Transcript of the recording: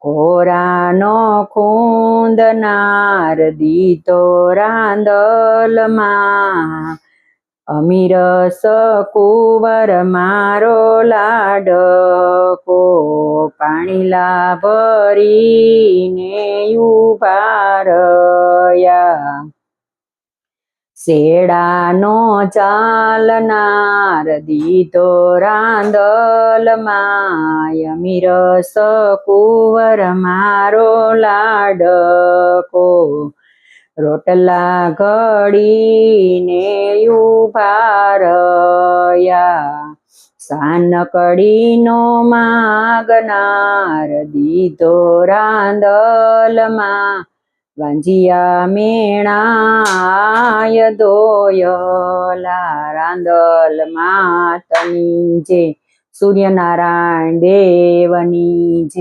કોરાનો ખૂંદનાર દીતો રાંદલમાં અમીરસ કુંવર મારો લાડકો પાણીલા ભરીને ઉભા રહ્યા શેડાનો ચાલનાર દીતો રાંદલમાં અમીરસ કુંવર મારો લાડકો રોટલા ઘડીને ઉભા રહ્યા સાનકડીનો માગનાર દીધો રાંદલમાં વાંજિયા મેણાય દોયલા રાંદલ માતની જે સૂર્યનારાયણ દેવની જે